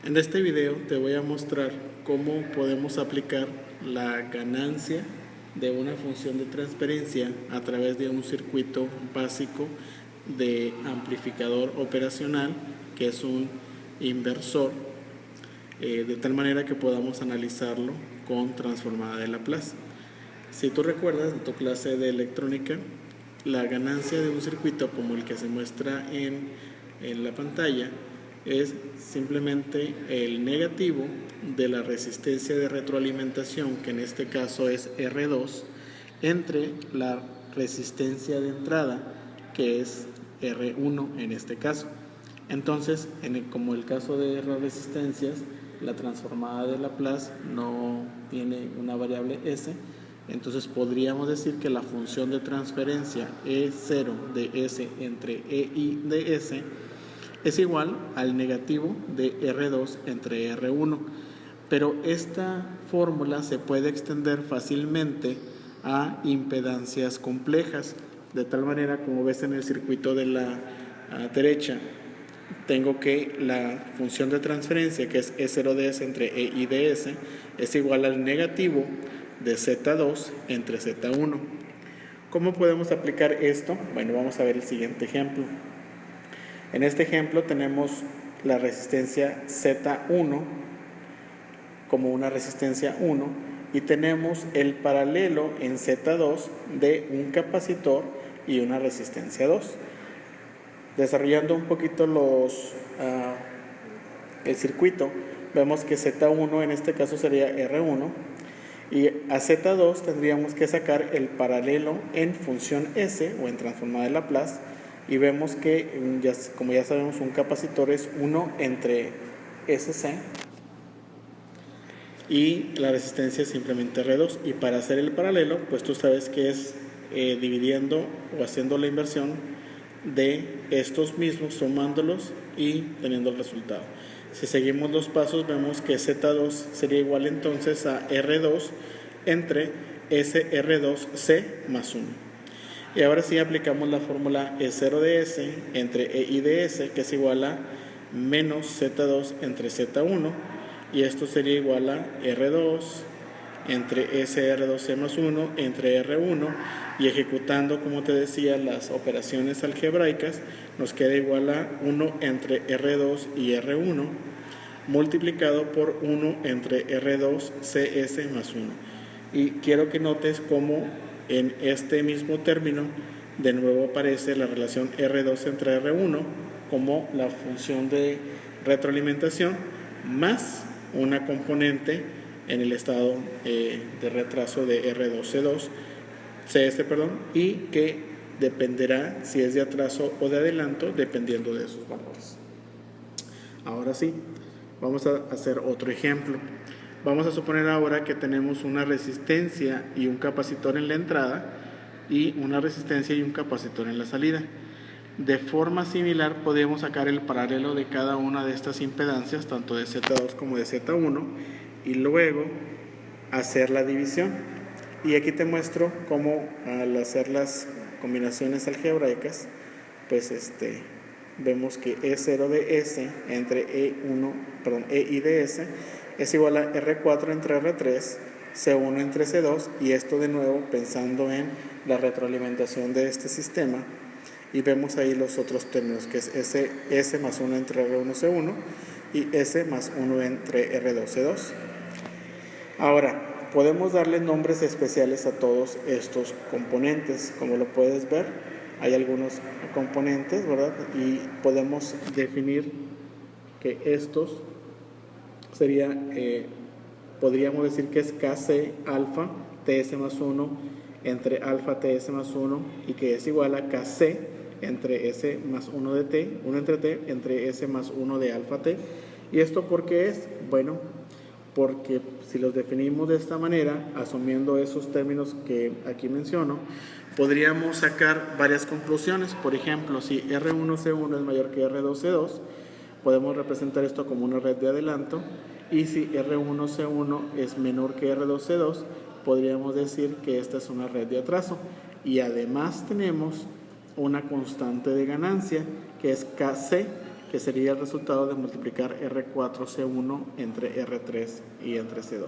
En este video te voy a mostrar cómo podemos aplicar la ganancia de una función de transferencia a través de un circuito básico de amplificador operacional, que es un inversor, de tal manera que podamos analizarlo con transformada de Laplace. Si tú recuerdas de tu clase de electrónica, la ganancia de un circuito como el que se muestra en la pantalla es simplemente el negativo de la resistencia de retroalimentación, que en este caso es R2, entre la resistencia de entrada, que es R1 en este caso. Entonces, como el caso de las resistencias, la transformada de Laplace no tiene una variable S, entonces podríamos decir que la función de transferencia E0 de S entre EI de S es igual al negativo de R2 entre R1, pero esta fórmula se puede extender fácilmente a impedancias complejas, de tal manera, como ves en el circuito de la derecha, tengo que la función de transferencia, que es E0 de S entre EI de S, es igual al negativo de Z2 entre Z1. ¿Cómo podemos aplicar esto? Bueno, vamos a ver el siguiente ejemplo. En este ejemplo tenemos la resistencia Z1 como una resistencia 1 y tenemos el paralelo en Z2 de un capacitor y una resistencia 2. Desarrollando un poquito el circuito, vemos que Z1 en este caso sería R1 y a Z2 tendríamos que sacar el paralelo en función S o en transformada de Laplace, y vemos que, como ya sabemos, un capacitor es 1 entre SC y la resistencia es simplemente R2. Y para hacer el paralelo, pues tú sabes que es dividiendo o haciendo la inversión de estos mismos, sumándolos y teniendo el resultado. Si seguimos los pasos, vemos que Z2 sería igual entonces a R2 entre SR2C más 1. Y ahora sí aplicamos la fórmula E0 de S entre EI de S, que es igual a menos Z2 entre Z1, y esto sería igual a R2 entre SR2C más 1 entre R1, y ejecutando, como te decía, las operaciones algebraicas, nos queda igual a 1 entre R2 y R1 multiplicado por 1 entre R2CS más 1. Y quiero que notes cómo en este mismo término de nuevo aparece la relación R2 entre R1 como la función de retroalimentación más una componente en el estado de retraso de R2C2, CS, y que dependerá si es de atraso o de adelanto dependiendo de sus valores. Ahora sí, vamos a hacer otro ejemplo. Vamos a suponer ahora que tenemos una resistencia y un capacitor en la entrada y una resistencia y un capacitor en la salida. De forma similar podemos sacar el paralelo de cada una de estas impedancias, tanto de Z2 como de Z1, y luego hacer la división. Y aquí te muestro cómo, al hacer las combinaciones algebraicas, pues vemos que E0 de S entre EI de S es igual a R4 entre R3, C1 entre C2, y esto de nuevo pensando en la retroalimentación de este sistema, y vemos ahí los otros términos, que es S más 1 entre R1 C1 y S más 1 entre R2 C2. Ahora, podemos darle nombres especiales a todos estos componentes. Como lo puedes ver, hay algunos componentes, ¿verdad? Y podemos definir que estos sería, podríamos decir que es KC alfa TS más 1 entre alfa TS más 1, y que es igual a KC entre S más 1 de T, 1 entre T, entre S más 1 de alfa T. ¿Y esto por qué es? Bueno, porque si los definimos de esta manera, asumiendo esos términos que aquí menciono, podríamos sacar varias conclusiones. Por ejemplo, si R1C1 es mayor que R2C2, podemos representar esto como una red de adelanto, y si R1C1 es menor que R2C2, podríamos decir que esta es una red de atraso. Y además tenemos una constante de ganancia, que es KC, que sería el resultado de multiplicar R4C1 entre R3 y entre C2.